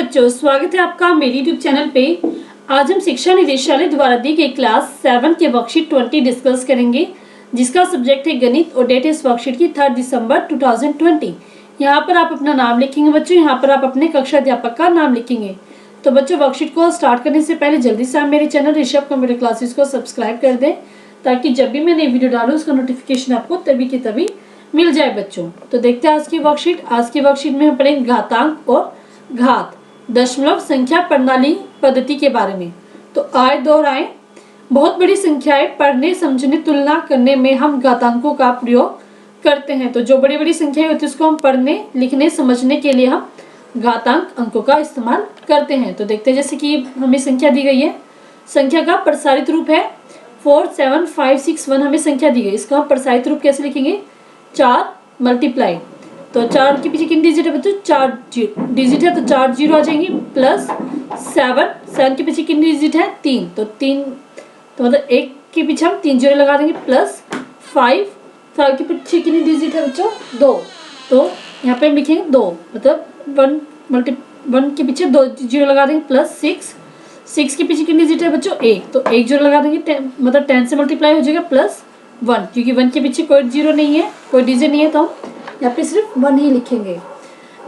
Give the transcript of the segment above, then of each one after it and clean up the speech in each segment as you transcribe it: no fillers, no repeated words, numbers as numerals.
बच्चों, स्वागत है आपका मेरे YouTube चैनल पे। आज हम शिक्षा निदेशालय द्वारा दी गई क्लास 7 के वर्कशीट 20 डिस्कस करेंगे, जिसका सब्जेक्ट है गणित और डेट इस वर्कशीट की 3 दिसंबर 2020। यहाँ पर आप अपना नाम लिखेंगे बच्चों। यहाँ पर आप अपने कक्षा अध्यापक का नाम लिखेंगे। तो बच्चों, वर्कशीट को स्टार्ट करने से पहले जल्दी से आप मेरे चैनल ऋषभ कंप्यूटर क्लासेस को सब्सक्राइब कर दें, ताकि जब भी मैं नई वीडियो डालूँ उसका नोटिफिकेशन आपको तभी की तभी मिल जाए बच्चों। तो देखते हैं आज की वर्कशीट। आज की वर्कशीट में हम पढ़ेंगे घातांक और घात दशमलव संख्या प्रणाली पद्धति के बारे में। तो आय दोहराएं। बहुत बड़ी संख्याएं पढ़ने, समझने, तुलना करने में हम घातांकों का प्रयोग करते हैं। तो जो बड़ी बड़ी संख्याएं होती है उसको हम पढ़ने, लिखने, समझने के लिए हम घातांक अंकों का इस्तेमाल करते हैं। तो देखते हैं, जैसे कि हमें संख्या दी गई है। संख्या का प्रसारित रूप है 47561। हमें संख्या दी गई, इसका हम प्रसारित रूप कैसे लिखेंगे? 4 मल्टीप्लाई। तो 4 के पीछे कितनी डिजिट है बच्चों? 4 डिजिट है, तो 4 जीरो आ जाएंगी। प्लस 7 के पीछे कितनी डिजिट है? 3। तो 3 तो मतलब 1 के पीछे हम 3 जीरो लगा देंगे। प्लस 5 के पीछे कितनी डिजिट है बच्चों? 2। तो यहाँ पे हम लिखेंगे 2, मतलब 1 के पीछे 2 जीरो लगा देंगे। प्लस 6 के पीछे कितनी डिजिट है बच्चों? 1। तो 1 जीरो लगा देंगे, मतलब 10 से मल्टीप्लाई हो जाएगा। प्लस 1, क्योंकि 1 के पीछे कोई जीरो नहीं है, कोई डिजिट नहीं है, तो हम यहाँ पे सिर्फ 1 ही लिखेंगे।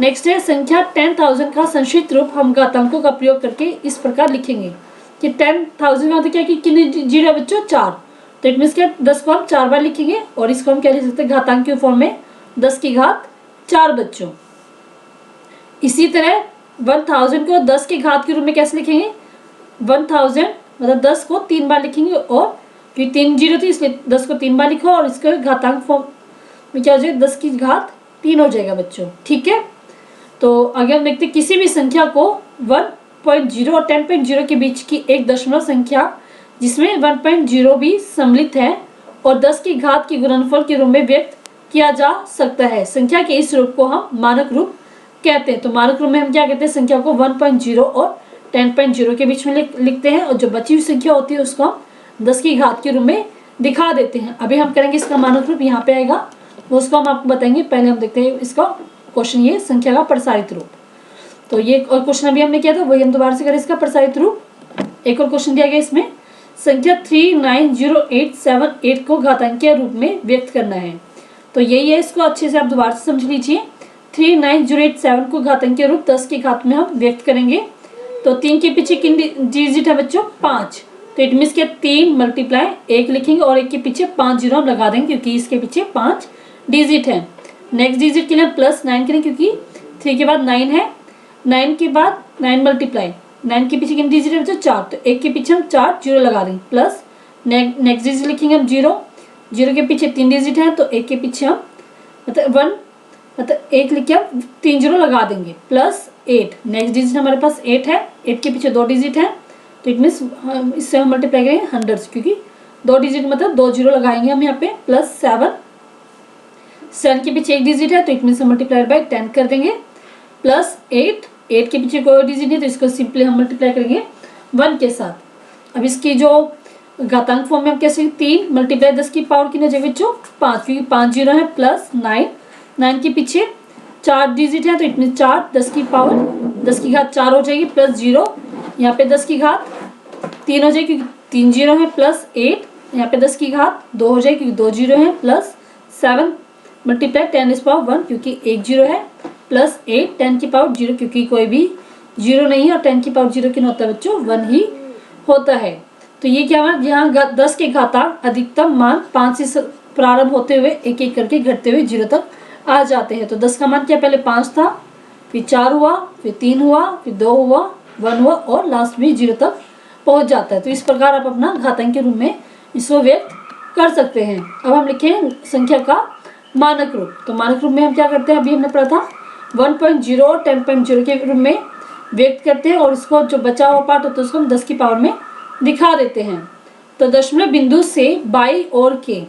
नेक्स्ट है संख्या 10,000 का संक्षिप्त रूप हम घातांकों का प्रयोग करके इस प्रकार लिखेंगे कि 10,000 का क्या कि कितनी जीरो है बच्चों? 4। तो इट मीन्स क्या 10 को हम 4 बार लिखेंगे, और इसको हम क्या लिख सकते हैं? घातांक के फॉर्म में 10 की घात 4 बच्चों। इसी तरह 1000 को 10 की घात के रूप में कैसे लिखेंगे? 1000 मतलब 10 को 3 बार लिखेंगे, और क्योंकि 3 जीरो थी इसलिए 10 को 3 बार लिखो, और इसका घातांक फॉर्म में क्या हो जाएगा? 10 की घात 3 हो जाएगा बच्चों। ठीक है। तो आगे हम देखते हैं, किसी भी संख्या को 1.0 और 10.0 के बीच की एक दशमलव संख्या जिसमें 1.0 भी सम्मिलित है और 10 की घात की गुणनफल के रूप में व्यक्त किया जा सकता है। संख्या के इस रूप को हम मानक रूप कहते हैं। तो मानक रूप में हम क्या कहते हैं? संख्या को 1.0 और 10.0 के बीच में लिखते हैं, और जो बची हुई संख्या होती है उसको हम 10 की घात के रूप में दिखा देते हैं। अभी हम करेंगे इसका मानक रूप, यहाँ पे आएगा, उसको हम आपको बताएंगे। पहले हम देखते हैं इसका क्वेश्चन, ये संख्या का प्रसारित रूप। तो ये और क्वेश्चन अभी हमने किया था, वही हम दोबारा से करें इसका प्रसारित रूप। एक और क्वेश्चन दिया गया इसमें, संख्या 390,878 को घातांकीय रूप में व्यक्त करना है। तो यही है, इसको अच्छे से आप दोबारा से समझ लीजिए। 390,877 को घातांकीय रूप 10 की घात में हम व्यक्त करेंगे। तो 3 के पीछे कितनी डिजिट है बच्चों? 5। तो इट मीन्स क्या 3 मल्टीप्लाई 1 लिखेंगे, और 1 के पीछे 5 जीरो हम लगा देंगे, क्योंकि इसके पीछे 5 डिजिट है। नेक्स्ट डिजिट के लिए प्लस 9 करें, क्योंकि 3 के बाद 9 है। 9 के बाद 9 मल्टीप्लाई 9 के पीछे कितनी डिजिट है बच्चों? 4। तो 1 के पीछे हम 4 जीरो लगा देंगे। प्लस नेक्स्ट डिजिट लिखेंगे हम 0 के पीछे 3 डिजिट है, तो 1 के पीछे हम मतलब 1 मतलब 1 लिख के हम 3 जीरो लगा देंगे। प्लस 8, नेक्स्ट डिजिट हमारे पास 8 है। 8 के पीछे 2 डिजिट है, तो इट मीन्स इससे हम मल्टीप्लाई करेंगे 100, क्योंकि 2 डिजिट मतलब 2 जीरो लगाएंगे हम यहाँ पे। प्लस 7 के पीछे 1 डिजिट है, तो इट मीन्स हम मल्टीप्लाइड बाय 10 कर देंगे। प्लस 8 के पीछे कोई डिजिट नहीं, तो इसको सिंपली हम मल्टीप्लाई करेंगे 1 के साथ। अब इसकी जो घातांक फॉर्म में हम कैसे 3 मल्टीप्लाई 10 की पावर की नजर बच्चों 5, क्योंकि 5 जीरो है। प्लस 9 के पीछे 4 डिजिट है, तो इट मीन्स 4 10 की पावर 10 की घात 4 हो जाएगी। प्लस 0 यहाँ पे 10 की घात 3 हो जाएगी, क्योंकि 3 जीरो है। प्लस 8 यहाँ पे 10 की घात 2 हो जाएगी, क्योंकि 2 जीरो है। प्लस 7 मल्टीप्लाई 10 इस पावर 1, क्योंकि 1 जीरो है। प्लस 8 10 की पावर 0, क्योंकि कोई भी जीरो नहीं है, और 10 की पावर 0 कितना होता है बच्चों? 1 ही होता है। तो ये क्या हुआ? यहाँ 10 के घातांक अधिकतम मान 5 से प्रारंभ होते हुए एक एक करके घटते हुए 0 तक आ जाते हैं। तो 10 का मान क्या? पहले 5 था, फिर 4 हुआ, फिर 3 हुआ, फिर 2 हुआ, 1 हुआ, और लास्ट में 0 तक पहुंच जाता है। तो इस प्रकार आप अपना घातांक के रूप में इसको व्यक्त कर सकते हैं। अब हम लिखें संख्या का मानक रूप। तो मानक रूप में हम क्या करते हैं? अभी हमने पढ़ा था 1.0 और 10.0 के रूप में व्यक्त करते हैं, और इसको जो बचा हुआ पार्ट होता है उसको हम 10 की पावर में दिखा देते हैं। तो दशमलव बिंदु से बाई ओर के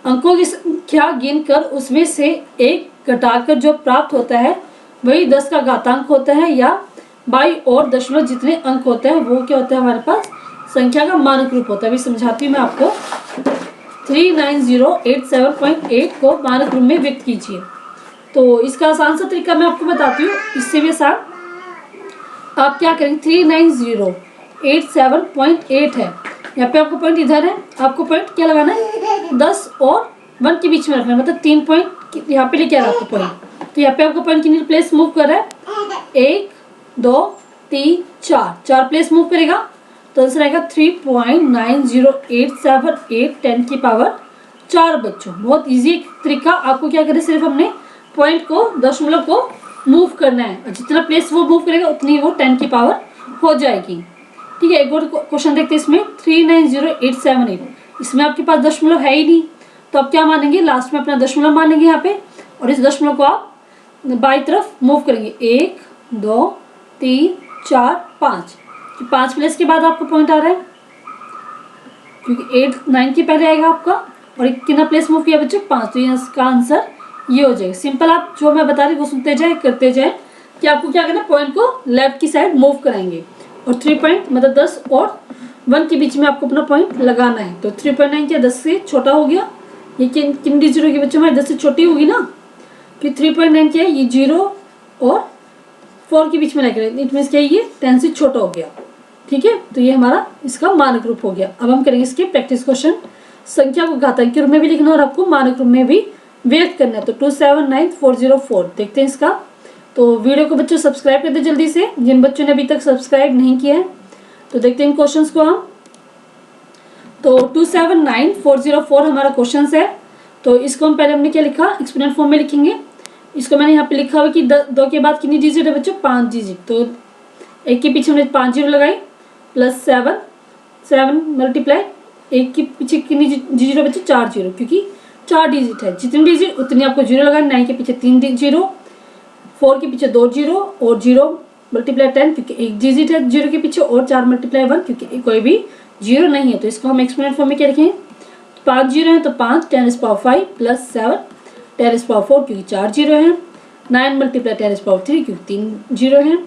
अंकों की संख्या गिनकर उसमें से एक घटाकर जो प्राप्त होता है वही 10 का घातांक होता है, या बाई और दशमलव जितने अंक होते हैं वो क्या होता है? हमारे पास संख्या का मानक रूप होता है। अभी समझाती हूँ मैं आपको। 390,878 को मानक रूप में व्यक्त कीजिए। तो इसका आसान सा तरीका मैं आपको बताती हूँ, इससे भी आसान। आप क्या करेंगे 39087.8 है, यहाँ पे आपका पॉइंट इधर है, आपको पॉइंट क्या लगाना है 10 और 1 के बीच में रखना है, मतलब 3 पॉइंट यहाँ पे लेके आ रहा है आपको पॉइंट। तो यहाँ पे आपका पॉइंट कितनी प्लेस मूव कर रहा है 1 2 3 4 प्लेस मूव करेगा। तो आंसर आएगा 3.90878 10 की पावर 4 बच्चों। बहुत इजी तरीका, आपको क्या करें सिर्फ हमने पॉइंट को दशमलव को मूव करना है, और जितना प्लेस वो मूव करेगा उतनी वो 10 की पावर हो जाएगी। ठीक है, एक और क्वेश्चन देखते हैं इसमें 390,878, इसमें आपके पास दशमलव है ही नहीं, तो आप क्या मानेंगे लास्ट में अपना दशमलव मानेंगे यहाँ पे, और इस दशमलव को आप बाई तरफ मूव करेंगे 1 2 3 4 5, 5 प्लेस के बाद आपका पॉइंट आ रहा है, क्योंकि 8 9 के पहले आएगा आपका, और एक कितना प्लेस मूव किया बच्चों 5, तो इसका आंसर ये हो जाएगा। सिंपल, आप जो मैं बता रही हूँ वो सुनते जाए करते जाए कि आपको क्या करना है, पॉइंट को लेफ्ट की साइड मूव कराएंगे, और 3 पॉइंट मतलब 10 और 1 के बीच में आपको अपना पॉइंट लगाना है। तो 3.9 क्या 10 से छोटा हो गया, ये किन डिजिट होगी बच्चों हमारे 10 से छोटी होगी ना, कि 3.9 क्या है ये 0 और 4 के बीच में लग रहा है, इट मीन्स क्या ये 10 से छोटा हो गया। ठीक है, तो ये हमारा इसका मानक रूप हो गया। अब हम करेंगे इसके प्रैक्टिस क्वेश्चन। संख्या को घातांक के रूप में भी लिखना और आपको मानक रूप में भी व्यक्त करना है। तो 279404 देखते हैं इसका। तो वीडियो को बच्चों सब्सक्राइब कर दे जल्दी से, जिन बच्चों ने अभी तक सब्सक्राइब नहीं किया है। तो देखते हैं क्वेश्चन को हम। तो 279404 हमारा क्वेश्चन है। तो इसको हम पहले हमने क्या लिखा, एक्सपोनेंट फॉर्म में लिखेंगे। इसको मैंने यहाँ पे लिखा हुआ कि 2 के बाद कितनी डिजिट है बच्चों 5 डिजिट, तो 1 के पीछे हमने 5 जीरो लगाई, प्लस 7 मल्टीप्लाई 1 के पीछे कितनी डिजिट है बच्चों 4 जीरो, क्योंकि 4 डिजिट है, जितनी डिजिट उतनी आपको जीरो लगाना। 9 के पीछे 3 जीरो, 4 के पीछे 2 जीरो, और 0 मल्टीप्लाई 10 क्योंकि 1 डिजिट है 0 के पीछे, और 4 मल्टीप्लाई 1 क्योंकि कोई भी जीरो नहीं है। तो इसको हम एक्सपोनेंट फॉर्म में क्या लिखेंगे, 5 जीरो है तो 5 10⁻5 प्लस 7 10⁻4 क्योंकि 4 जीरो है, 9 मल्टीप्लाई 10⁻3 क्योंकि 3 जीरो है,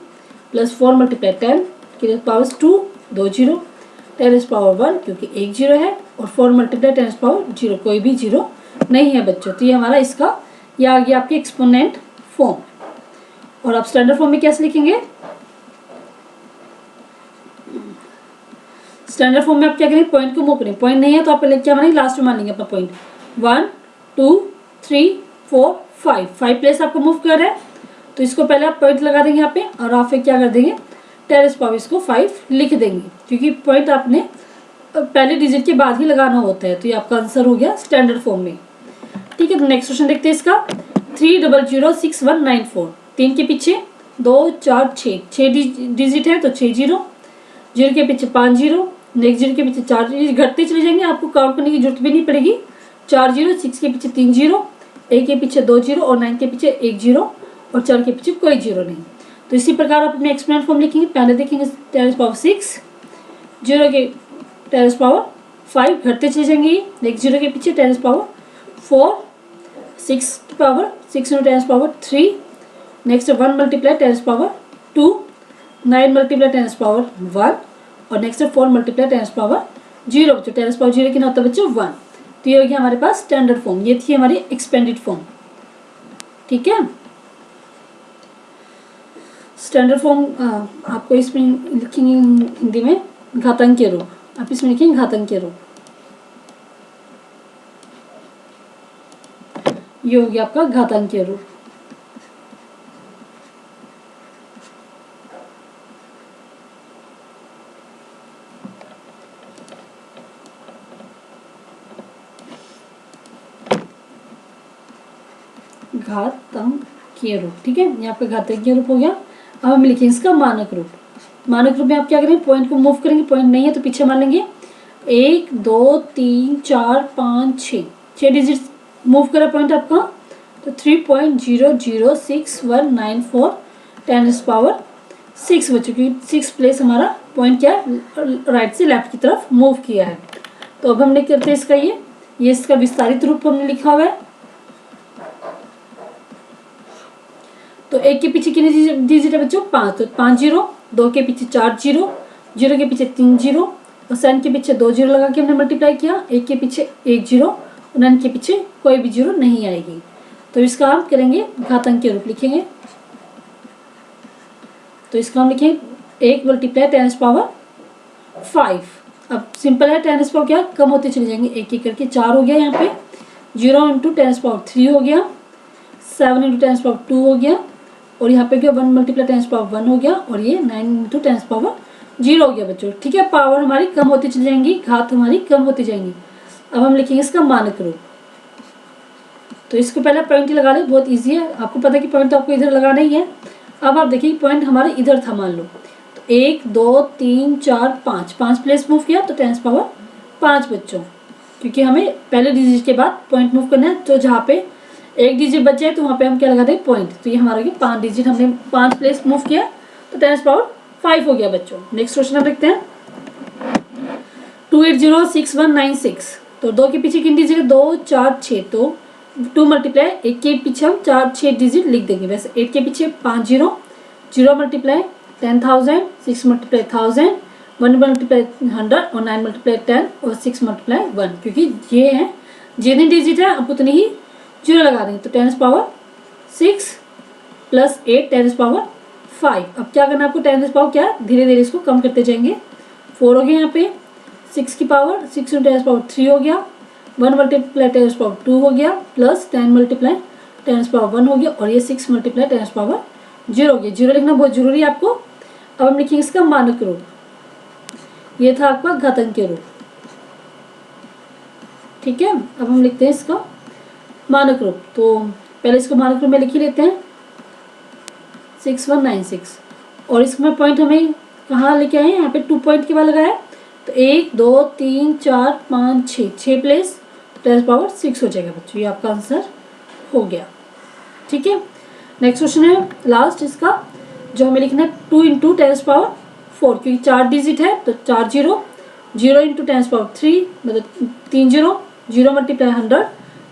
प्लस 4 मल्टीप्लाई 10 की पावर 2 2 जीरो, 10⁻1 क्योंकि 1 जीरो है, और 4 मल्टीप्लाई 10⁻0 कोई भी जीरो नहीं है बच्चों। तो ये हमारा इसका ये आ गया आपके एक्सपोनेंट फॉर्म। और आप स्टैंडर्ड फॉर्म में कैसे लिखेंगे, स्टैंडर्ड फॉर्म में आप क्या करेंगे पॉइंट को मूव करेंगे, पॉइंट नहीं है तो आप पहले क्या मानेंगे लास्ट में मान लेंगे अपना पॉइंट 1 2 3 4 5 प्लेस आपको मूव कर रहा है, तो इसको पहले आप पॉइंट लगा देंगे यहाँ पे, और आप फिर क्या कर देंगे 10⁻, इसको 5 लिख देंगे, क्योंकि पॉइंट आपने पहले डिजिट के बाद ही लगाना होता है। तो ये आपका आंसर हो गया स्टैंडर्ड फॉर्म में। ठीक है, तो नेक्स्ट क्वेश्चन देखते हैं इसका। 3006194, 3 के पीछे 2 4 6 डिजिट है तो 6 जीरो, 0 के पीछे 5 जीरो, नेक्स्ट 0 के पीछे 4 घटते चले जाएंगे, आपको काउंट करने की जरूरत भी नहीं पड़ेगी। 4 जीरो, 6 के पीछे 3 जीरो, 1 के पीछे 2 जीरो, और 9 के पीछे 1 जीरो, और 4 के पीछे कोई जीरो नहीं। तो इसी प्रकार आप अपने एक्सपोनेंट फॉर्म लिखेंगे। पहले देखेंगे 10⁻6, 0 के 10⁻5 घटते चले जाएंगे, नेक्स्ट 0 के पीछे 10⁻4, 6 की पावर 6 × 10⁻3, नेक्स्ट 1 मल्टीप्लाई 10⁻2, 9 मल्टीप्लाई 10⁻1, और नेक्स्ट 4 मल्टीप्लाई 10⁻0 बच्चों, 10⁻0 की ना होता बच्चों 1। तो ये हो गया हमारे पास स्टैंडर्ड फॉर्म, ये थी हमारी एक्सपेंडेड फॉर्म। ठीक है, स्टैंडर्ड फॉर्म आपको इसमें लिखेंगे हिंदी में घातांकीय रूप, आप इसमें लिखेंगे घातांकीय रूप। ये हो गया आपका घातांकीय रूप। घातांकीय रूप, ठीक है, ये आपका घातांकीय रूप हो गया। अब हम लिखेंगे इसका मानक रूप। मानक रूप में आप क्या करेंगे, पॉइंट को मूव करेंगे, पॉइंट नहीं है तो पीछे मान लेंगे 1 2 3 4 5 6 डिजिट मूव करा पॉइंट आपका, तो 3.0069194 10⁻6 बच्चों की 6 प्लेस हमारा पॉइंट क्या है राइट से लेफ्ट की तरफ मूव किया है। तो अब हमने करते हैं इसका ये इसका विस्तारित रूप हमने लिखा हुआ है। तो 1 के पीछे कितने डिजिट है बच्चों 5, तो 5 जीरो, 2 के पीछे 4 जीरो, 0 के पीछे 3 जीरो, और 7 के पीछे 2 जीरो लगा के हमने मल्टीप्लाई किया, 1 के पीछे 1 जीरो, और 9 के पीछे कोई भी जीरो नहीं आएगी। तो इसका हम करेंगे घातांकीय रूप लिखेंगे। तो इसका हम लिखेंगे 1 मल्टीप्लाई 10⁵। अब सिंपल है, 10⁵ क्या कम होते चले जाएंगे एक एक करके, 4 हो गया यहाँ पे, 0 × 10⁵ हो गया, 7 × 10⁵ हो गया, और यहाँ पे क्या 1 मल्टीप्लाई 10⁵ हो गया, और ये 9 × 10⁵ हो गया बच्चों। ठीक है, पावर हमारी कम होती चली जाएंगी, घात हमारी कम होती जाएंगी। अब हम लिखेंगे इसका मानक रूप। तो इसको पहले पॉइंट लगा ले, बहुत इजी है, आपको पता है कि पॉइंट तो आपको इधर लगाना ही है। अब आप देखिए पॉइंट हमारा इधर था, मान लो तो 1 2 3 4 5, 5 प्लेस मूव किया तो 10⁵ बच्चों, क्योंकि हमें पहले डिजिट के बाद पॉइंट मूव करना है। तो जहाँ पे एक डिजिट बच जाए तो वहाँ पे हम क्या लगा दें, पॉइंट। तो ये हमारा 5 डिजिट हमने 5 प्लेस मूव किया तो 10⁵ हो गया बच्चों। नेक्स्ट क्वेश्चन हम देखते हैं 2806196। तो 2 के पीछे किन डिजिट है, 2 4 6, तो 2 मल्टीप्लाई 1 के पीछे हम 4 6 डिजिट लिख देंगे। वैसे 8 के पीछे 5 0, 0 मल्टीप्लाई 10,000, 6 मल्टीप्लाई 1000, 1 मल्टीप्लाई 100, और 9 मल्टीप्लाई 10, और 6 मल्टीप्लाई 1, क्योंकि ये है जितनी डिजिट है आप उतनी ही 0 लगा देंगे। तो 10⁵ प्लस 8 10⁵। अब क्या करना है आपको, 10⁵ क्या धीरे धीरे इसको कम करते जाएंगे। 4 हो गया यहाँ पे, 6 की पावर 6 × 10⁵ हो गया, 1 मल्टीप्लाई 10⁵ हो गया, प्लस 10 मल्टीप्लाई 10⁵ हो गया, और ये 6 मल्टीप्लाई 10⁵ हो गया। 0 लिखना बहुत जरूरी है आपको। अब हम लिखेंगे इसका मानक रूप। ये था आपका घातांकीय रूप। ठीक है, अब हम लिखते हैं इसका मानक रूप। तो पहले इसको मानक रूप में लिख ही लेते हैं 6196, और इसमें पॉइंट हमें कहाँ लेके आए हैं, यहाँ पे 2 पॉइंट के बाद लगाया। तो 1 2 3 4 5 6 प्लेस 10⁵ हो जाएगा बच्चों, ये आपका आंसर हो गया। ठीक है, नेक्स्ट क्वेश्चन है लास्ट इसका, जो हमें लिखना है 2 × 10⁴, क्योंकि 4 डिजिट है तो 4 0, 0 × 10⁵, मतलब 3 0, 0 मल्टीप्लाई 100,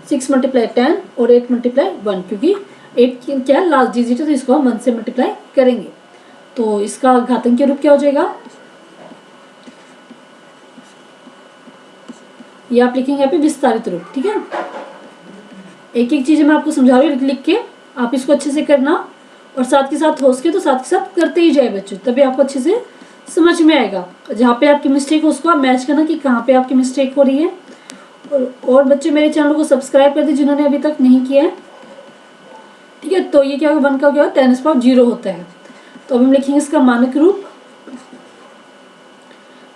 6 मल्टीप्लाई 10, और 8 मल्टीप्लाई 1, क्योंकि 8 क्या है लास्ट डिजिट है तो इसको हम 1 से मल्टीप्लाई करेंगे। तो इसका घातांकीय रूप क्या हो जाएगा, ये आप लिखेंगे यहाँ पे विस्तारित रूप। ठीक है, एक एक चीज मैं आपको समझा रही हूँ, लिख के आप इसको अच्छे से करना, और साथ के साथ हो सके तो साथ के साथ करते ही जाए बच्चों, तभी आपको अच्छे से समझ में आएगा। जहाँ पे आपकी मिस्टेक हो उसको आप मैच करना कि कहाँ पे आपकी मिस्टेक हो रही है। और बच्चे मेरे चैनल को सब्सक्राइब कर दे जिन्होंने अभी तक नहीं किया है। ठीक है, तो ये क्या होगा, 1 का क्या होता है 10⁵ होता है। तो अब हम लिखेंगे इसका मानक रूप।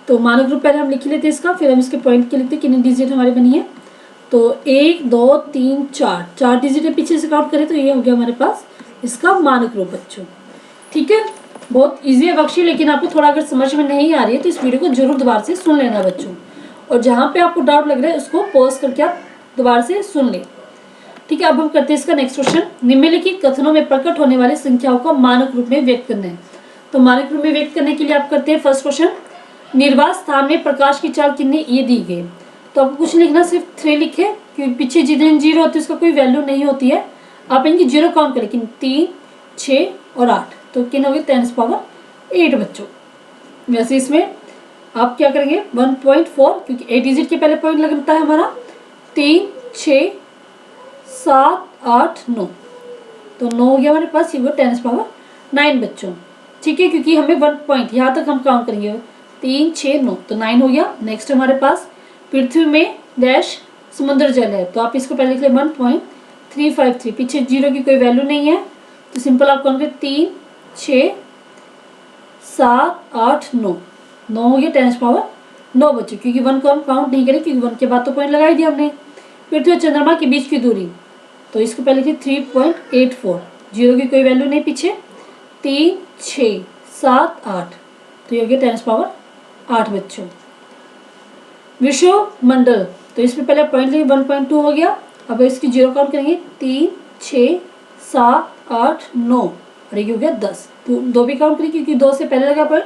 तो मानक रूप पहले हम लिख लेते हैं इसका, फिर हम इसके पॉइंट के लिखते हैं कितनी डिजिट हमारी बनी है। तो 1 2 3 4 डिजिट है, पीछे से काउंट करें तो ये हो गया हमारे पास इसका मानक रूप बच्चों। ठीक है, बहुत इजी है वर्कशीट, लेकिन आपको थोड़ा अगर समझ में नहीं आ रही है तो इस वीडियो को जरूर दोबारा से सुन लेना बच्चों, और जहाँ पे आपको डाउट लग रहा है उसको पॉज करके आप दोबारा से सुन लें। ठीक है, अब हम करते हैं इसका नेक्स्ट क्वेश्चन। निम्नलिखित कथनों में प्रकट होने वाली संख्याओं को मानक रूप में व्यक्त करना है। तो मानक रूप में व्यक्त करने के लिए आप करते हैं फर्स्ट क्वेश्चन, निर्वात स्थान में प्रकाश की चाल कितनी ये दी गई। तो आपको कुछ लिखना, सिर्फ 3 लिखे, क्योंकि पीछे जितने 0 होते हैं उसका कोई वैल्यू नहीं होती है। आप इनकी 0 काउंट करें, 3 6 और 8, तो किन हो गए 10⁸ बच्चों। वैसे इसमें आप क्या करेंगे 1.4, क्योंकि 8 डिजिट के पहले पॉइंट लगता है हमारा 3 6 7 8 9, तो 9 हो गया हमारे पास, ये वो 10⁹ बच्चों। ठीक है, क्योंकि हमें 1 पॉइंट यहाँ तक हम काउंट करेंगे, 3 6 9, तो 9 हो गया। नेक्स्ट हमारे पास पृथ्वी में डैश समुद्र जल है, तो आप इसको पहले लिख ले 1.353, पीछे 0 की कोई वैल्यू नहीं है, तो सिंपल आप काउंट करें 3 6 7 8 9, 9 हो गया 10⁹ बच्चों, क्योंकि 1 को हम काउंट नहीं करें, क्योंकि 1 के बाद तो पॉइंट लगा ही दिया हमने। पृथ्वी और चंद्रमा के बीच की दूरी, तो इसको पहले लिखिए 3.84, 0 की कोई वैल्यू नहीं पीछे, 3 6 7 8, तो ये हो गया 10⁸ बच्चों। विश्व मंडल, तो इसमें पहले पॉइंट लेंगे 1.2 हो गया। अब इसकी 0 काउंट करेंगे, 3 6 7 8 9, और ये हो गया 10, तो 2 भी काउंट करेंगे क्योंकि 2 से पहले लगा पॉइंट,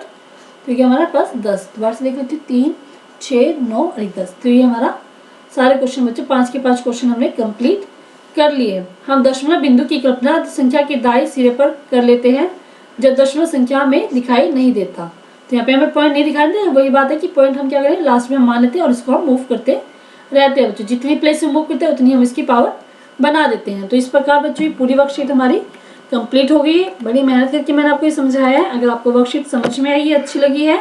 तो ये हमारे पास 10। दोबारा से देख लेते हैं, 3 6 9 और 10, तो ये हमारा सारे क्वेश्चन बच्चों 5 के 5 क्वेश्चन हमने कंप्लीट कर लिए। हम दशमलव बिंदु की कल्पना संख्या के दाएं सिरे पर कर लेते हैं जब दशमलव संख्या में दिखाई नहीं देता। तो यहाँ पे हमें पॉइंट नहीं दिखाई देते, वही बात है कि पॉइंट हम क्या करें लास्ट में हम मान लेते हैं और इसको हम मूव करते रहते हैं बच्चों। जितनी प्लेस में मूव करते हैं उतनी हम इसकी पावर बना देते हैं। तो इस प्रकार बच्चों ये पूरी वर्कशीट हमारी कंप्लीट हो गई। बड़ी मेहनत करके मैंने आपको ये समझाया है। अगर आपको वर्कशीट समझ में आई है, अच्छी लगी है,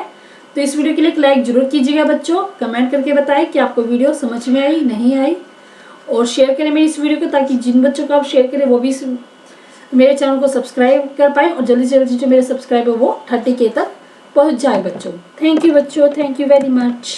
तो इस वीडियो के लिए एक लाइक जरूर कीजिएगा बच्चों। कमेंट करके बताएं कि आपको वीडियो समझ में आई, नहीं आई, और शेयर करें मेरी इस वीडियो को, ताकि जिन बच्चों को आप शेयर करें वो भी मेरे चैनल को सब्सक्राइब कर पाए और जल्दी से जल्दी जो मेरे सब्सक्राइबर वो 30K तक पहुंच जाए बच्चों। थैंक यू बच्चों, थैंक यू वेरी मच।